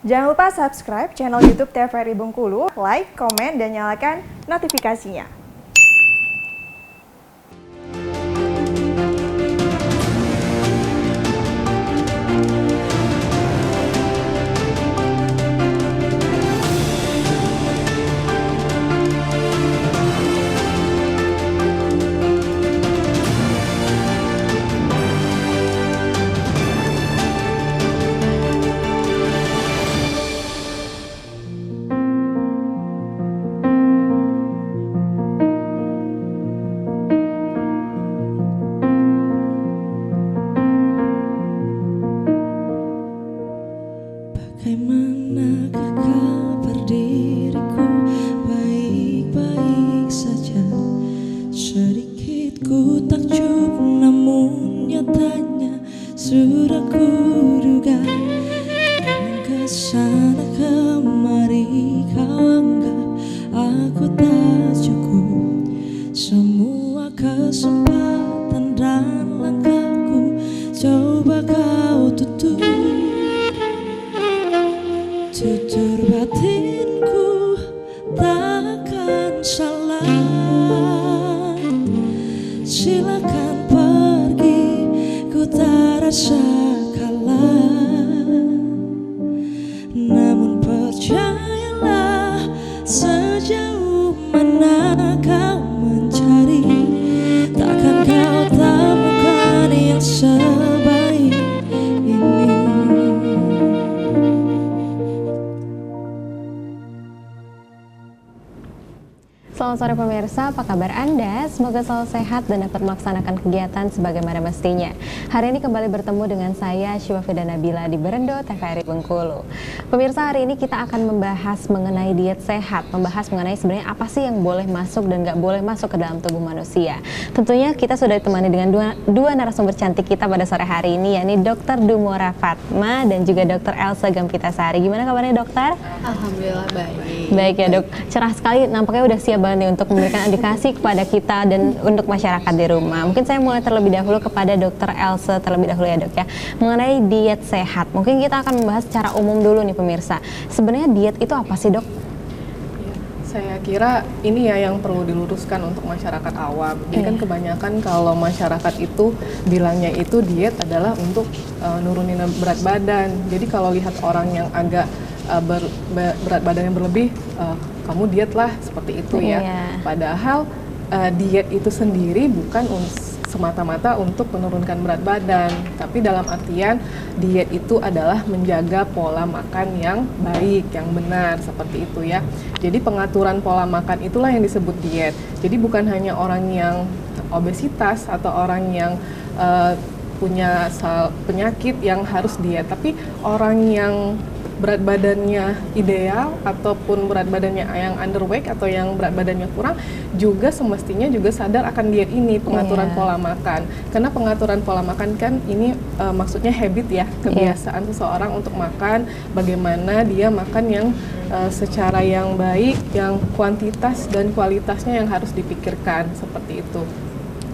Jangan lupa subscribe channel YouTube TVRI Bengkulu, like, komen, dan nyalakan notifikasinya. Bagaimanakah kabar diriku? Baik-baik saja. Sedikit ku takjub, namun nyatanya sudah kuduga. Kadang kesana kemari kau anggap aku tak cukup. Semua kesempatan dan langkahku coba kau tutup. Tutur batinku takkan salah. Silakan pergi, ku tak rasa kalah. Namun percayalah, sejauh mana kau mencari, takkan kau temukan yang sebaik ini. Selamat sore pemirsa, apa kabar Anda? Semoga selalu sehat dan dapat melaksanakan kegiatan sebagaimana mestinya. Hari ini kembali bertemu dengan saya Syifah Nabila di Berendo TVRI Bengkulu. Pemirsa, hari ini kita akan membahas mengenai diet sehat, membahas mengenai sebenarnya apa sih yang boleh masuk dan nggak boleh masuk ke dalam tubuh manusia. Tentunya kita sudah ditemani dengan dua narasumber cantik kita pada sore hari ini, yakni Dr. Dumora Fatma dan juga Dr. Elsa Gampitasari. Gimana kabarnya dokter? Alhamdulillah baik. Baik ya dok, cerah sekali, nampaknya udah siap banget nih untuk memberikan edukasi kepada kita dan untuk masyarakat di rumah. Mungkin saya mulai terlebih dahulu kepada Dr. Elsa terlebih dahulu ya dok ya, mengenai diet sehat. Mungkin kita akan membahas secara umum dulu nih pemirsa. Sebenarnya diet itu apa sih dok? Ya, saya kira ini ya yang perlu diluruskan untuk masyarakat awam. Jadi kan kebanyakan kalau masyarakat itu bilangnya itu diet adalah untuk nurunin berat badan. Jadi kalau lihat orang yang agak berat badannya berlebih, kamu diet lah seperti itu ya. Padahal diet itu sendiri bukan semata-mata untuk menurunkan berat badan, tapi dalam artian diet itu adalah menjaga pola makan yang baik, yang benar, seperti itu ya. Jadi pengaturan pola makan itulah yang disebut diet. Jadi bukan hanya orang yang obesitas atau orang yang punya penyakit yang harus diet, tapi orang yang berat badannya ideal ataupun berat badannya yang underweight atau yang berat badannya kurang juga semestinya juga sadar akan diet ini, pengaturan pola makan. Karena pengaturan pola makan kan ini maksudnya habit ya, kebiasaan seseorang untuk makan, bagaimana dia makan yang secara yang baik, yang kuantitas dan kualitasnya yang harus dipikirkan, seperti itu.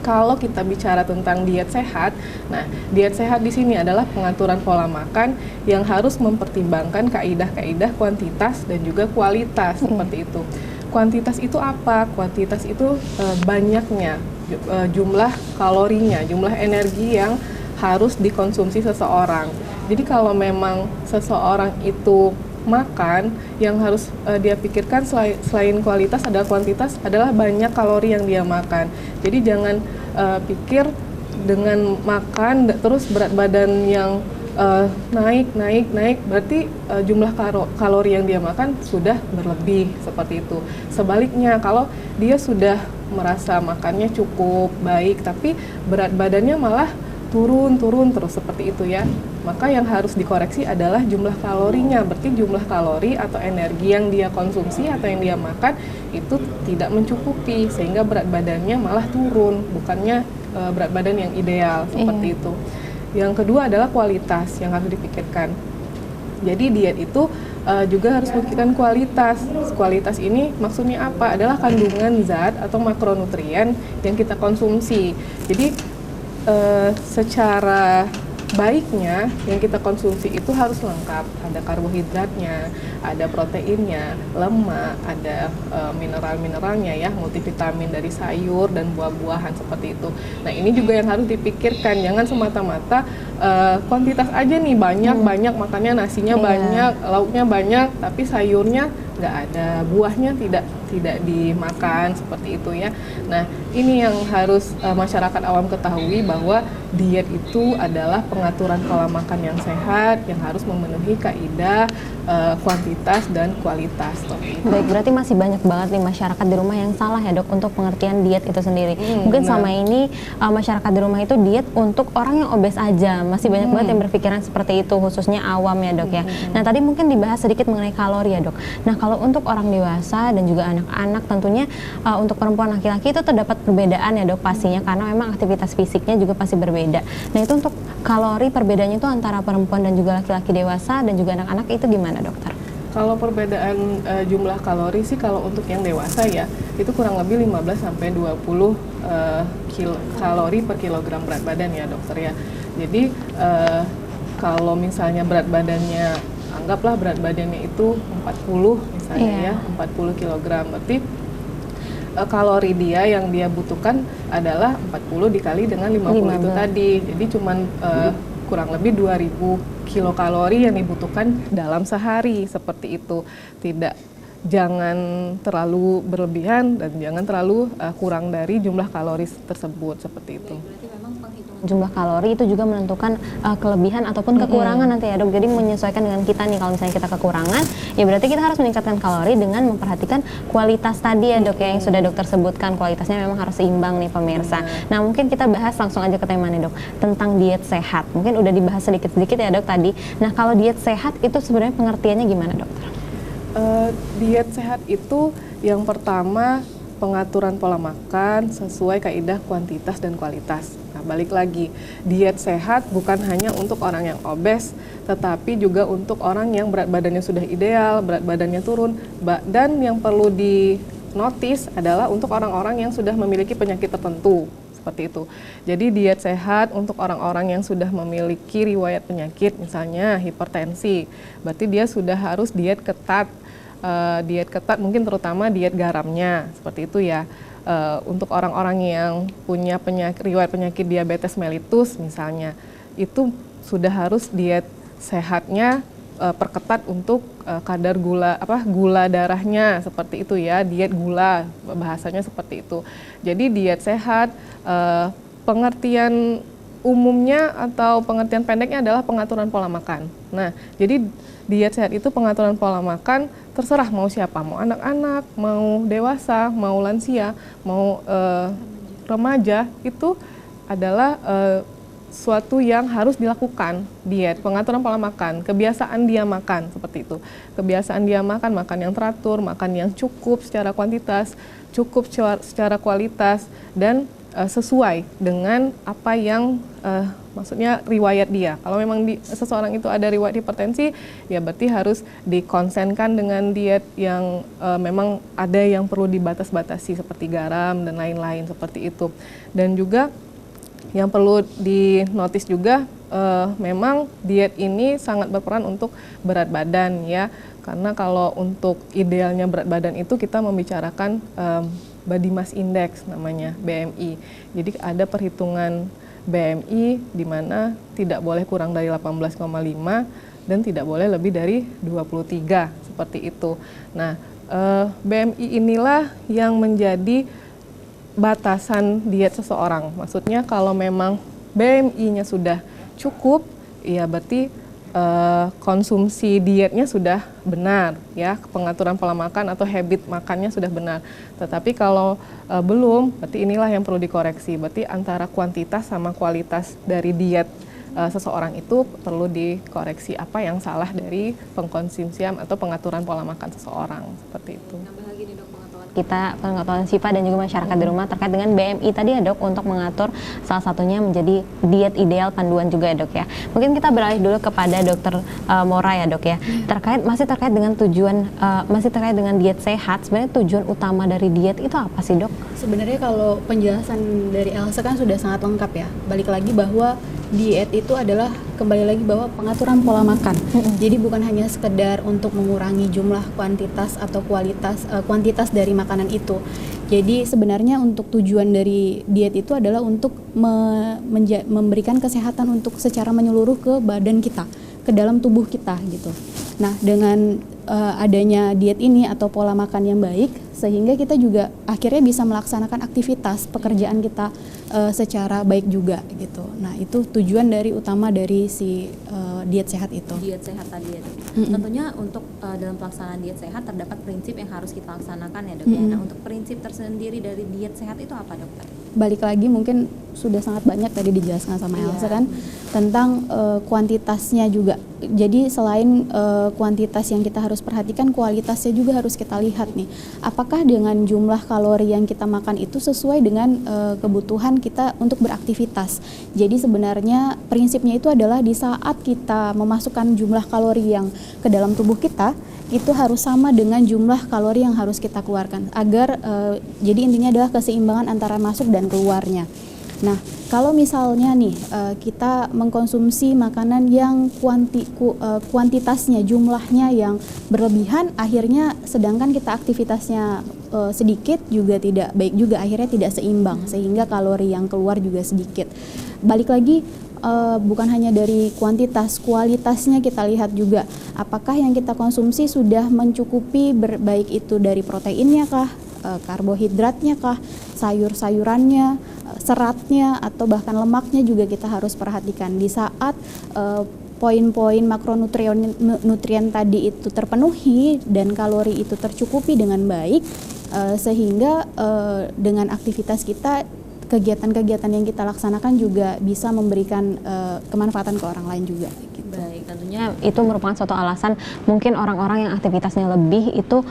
Kalau kita bicara tentang diet sehat, nah diet sehat di sini adalah pengaturan pola makan yang harus mempertimbangkan kaidah-kaidah kuantitas dan juga kualitas, seperti itu. Kuantitas itu apa? Kuantitas itu banyaknya, jumlah kalorinya, jumlah energi yang harus dikonsumsi seseorang. Jadi kalau memang seseorang itu makan, yang harus dia pikirkan selain kualitas adalah kuantitas, adalah banyak kalori yang dia makan. Jadi jangan pikir dengan makan terus berat badan yang naik berarti jumlah kalori yang dia makan sudah berlebih, seperti itu. Sebaliknya, kalau dia sudah merasa makannya cukup baik tapi berat badannya malah turun terus, seperti itu ya, maka yang harus dikoreksi adalah jumlah kalorinya. Berarti jumlah kalori atau energi yang dia konsumsi atau yang dia makan itu tidak mencukupi, sehingga berat badannya malah turun, bukannya berat badan yang ideal, seperti itu. Yang kedua adalah kualitas yang harus dipikirkan. Jadi diet itu juga harus memikirkan kualitas. Kualitas ini maksudnya apa? Adalah kandungan zat atau makronutrien yang kita konsumsi. Jadi secara baiknya yang kita konsumsi itu harus lengkap, ada karbohidratnya, ada proteinnya, lemak, ada mineral-mineralnya ya, multivitamin dari sayur dan buah-buahan seperti itu. Nah ini juga yang harus dipikirkan, jangan semata-mata kuantitas aja nih, banyak makannya nasinya banyak, lauknya banyak, tapi sayurnya nggak ada, buahnya tidak dimakan seperti itu ya. Nah ini yang harus masyarakat awam ketahui, bahwa diet itu adalah pengaturan pola makan yang sehat yang harus memenuhi kaidah kuantitas dan kualitas. Baik, berarti masih banyak banget nih masyarakat di rumah yang salah ya dok untuk pengertian diet itu sendiri. Mungkin selama ini masyarakat di rumah itu diet untuk orang yang obes aja, masih banyak banget yang berpikiran seperti itu, khususnya awam ya dok ya. Nah tadi mungkin dibahas sedikit mengenai kalori ya dok. Nah kalau untuk orang dewasa dan juga anak-anak tentunya untuk perempuan laki-laki itu terdapat perbedaan ya dok pastinya, karena memang aktivitas fisiknya juga pasti berbeda. Nah itu untuk kalori perbedaannya itu antara perempuan dan juga laki-laki dewasa dan juga anak-anak itu gimana dokter? Kalau perbedaan jumlah kalori sih, kalau untuk yang dewasa ya itu kurang lebih 15 sampai 20 kalori per kilogram berat badan ya dokter ya. Jadi kalau misalnya berat badannya, anggaplah berat badannya itu 40 misalnya ya, 40 kilogram, berarti kalori dia yang dia butuhkan adalah 40 dikali dengan 50 itu tadi. Jadi cuman kurang lebih 2000 kilokalori yang dibutuhkan dalam sehari, seperti itu. Jangan terlalu berlebihan dan jangan terlalu kurang dari jumlah kalori tersebut, seperti itu. Jumlah kalori itu juga menentukan kelebihan ataupun kekurangan nanti ya dok. Jadi menyesuaikan dengan kita nih, kalau misalnya kita kekurangan ya berarti kita harus meningkatkan kalori dengan memperhatikan kualitas tadi ya dok ya, yang sudah dokter sebutkan, kualitasnya memang harus seimbang nih pemirsa. Nah mungkin kita bahas langsung aja ke tema nih dok, tentang diet sehat. Mungkin udah dibahas sedikit-sedikit ya dok tadi. Nah kalau diet sehat itu sebenarnya pengertiannya gimana dokter? Diet sehat itu yang pertama pengaturan pola makan sesuai kaidah kuantitas dan kualitas. Nah, balik lagi, diet sehat bukan hanya untuk orang yang obes, tetapi juga untuk orang yang berat badannya sudah ideal, berat badannya turun, dan yang perlu dinotis adalah untuk orang-orang yang sudah memiliki penyakit tertentu, seperti itu. Jadi diet sehat untuk orang-orang yang sudah memiliki riwayat penyakit, misalnya hipertensi, berarti dia sudah harus diet ketat. Diet ketat mungkin terutama diet garamnya, seperti itu ya. Untuk orang-orang yang punya riwayat penyakit diabetes mellitus misalnya, itu sudah harus diet sehatnya perketat untuk kadar gula darahnya, seperti itu ya, diet gula bahasanya seperti itu. Jadi diet sehat pengertian umumnya atau pengertian pendeknya adalah pengaturan pola makan. Nah, jadi diet sehat itu pengaturan pola makan, terserah mau siapa, mau anak-anak, mau dewasa, mau lansia, mau remaja, itu adalah suatu yang harus dilakukan. Diet, pengaturan pola makan, kebiasaan dia makan, seperti itu. Kebiasaan dia makan yang teratur, makan yang cukup secara kuantitas, cukup secara kualitas, dan sesuai dengan apa yang maksudnya riwayat dia. Kalau memang seseorang itu ada riwayat hipertensi, ya berarti harus dikonsenkan dengan diet yang memang ada yang perlu dibatas-batasi seperti garam dan lain-lain, seperti itu. Dan juga yang perlu dinotis juga, memang diet ini sangat berperan untuk berat badan ya. Karena kalau untuk idealnya berat badan itu kita membicarakan Body Mass Index namanya, BMI. Jadi ada perhitungan BMI di mana tidak boleh kurang dari 18,5 dan tidak boleh lebih dari 23, seperti itu. Nah, BMI inilah yang menjadi batasan diet seseorang. Maksudnya kalau memang BMI-nya sudah cukup, ya berarti konsumsi dietnya sudah benar ya, pengaturan pola makan atau habit makannya sudah benar. Tetapi kalau belum, berarti inilah yang perlu dikoreksi. Berarti antara kuantitas sama kualitas dari diet seseorang itu perlu dikoreksi, apa yang salah dari pengkonsumsian atau pengaturan pola makan seseorang, seperti itu. Kita pengetahuan Syifa dan juga masyarakat di rumah terkait dengan BMI tadi ya dok, untuk mengatur salah satunya menjadi diet ideal panduan juga ya dok ya. Mungkin kita beralih dulu kepada dokter Mora ya dok ya, masih terkait dengan diet sehat. Sebenarnya tujuan utama dari diet itu apa sih dok? Sebenarnya kalau penjelasan dari Elsa kan sudah sangat lengkap ya. Balik lagi bahwa diet itu adalah kembali lagi bahwa pengaturan pola makan. Jadi bukan hanya sekedar untuk mengurangi jumlah kuantitas atau kuantitas dari makanan itu. Jadi sebenarnya untuk tujuan dari diet itu adalah untuk memberikan kesehatan untuk secara menyeluruh ke badan kita, ke dalam tubuh kita gitu. Nah, dengan adanya diet ini atau pola makan yang baik, sehingga kita juga akhirnya bisa melaksanakan aktivitas pekerjaan kita secara baik juga gitu. Nah, itu tujuan dari utama dari si diet sehat itu. Diet sehat tadi ya, Dok. Tentunya untuk dalam pelaksanaan diet sehat terdapat prinsip yang harus kita laksanakan ya, Dok. Ya. Nah, untuk prinsip tersendiri dari diet sehat itu apa, Dokter? Balik lagi mungkin sudah sangat banyak tadi dijelaskan sama Elsa kan tentang kuantitasnya juga. Jadi selain kuantitas yang kita harus perhatikan, kualitasnya juga harus kita lihat nih. Apakah dengan jumlah kalori yang kita makan itu sesuai dengan kebutuhan kita untuk beraktivitas. Jadi sebenarnya prinsipnya itu adalah di saat kita memasukkan jumlah kalori yang ke dalam tubuh kita, itu harus sama dengan jumlah kalori yang harus kita keluarkan agar jadi intinya adalah keseimbangan antara masuk dan keluarnya. Nah, kalau misalnya nih kita mengkonsumsi makanan yang kuantitasnya, jumlahnya yang berlebihan, akhirnya sedangkan kita aktivitasnya sedikit juga tidak baik juga, akhirnya tidak seimbang sehingga kalori yang keluar juga sedikit. Balik lagi bukan hanya dari kuantitas, kualitasnya kita lihat juga apakah yang kita konsumsi sudah mencukupi baik itu dari proteinnya kah, karbohidratnya kah, sayur-sayurannya, seratnya atau bahkan lemaknya juga kita harus perhatikan di saat poin-poin makronutrien tadi itu terpenuhi dan kalori itu tercukupi dengan baik sehingga dengan aktivitas kita, kegiatan-kegiatan yang kita laksanakan juga bisa memberikan kemanfaatan ke orang lain juga. Gitu. Baik, tentunya itu merupakan suatu alasan mungkin orang-orang yang aktivitasnya lebih itu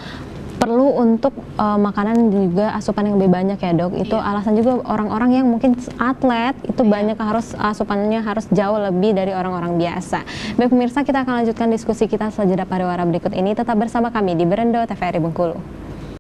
perlu untuk makanan juga asupan yang lebih banyak ya, Dok. Itu alasan juga orang-orang yang mungkin atlet itu banyak harus asupannya harus jauh lebih dari orang-orang biasa. Baik pemirsa, kita akan lanjutkan diskusi kita setelah jeda pariwara berikut ini. Tetap bersama kami di Berendo TVRI Bengkulu.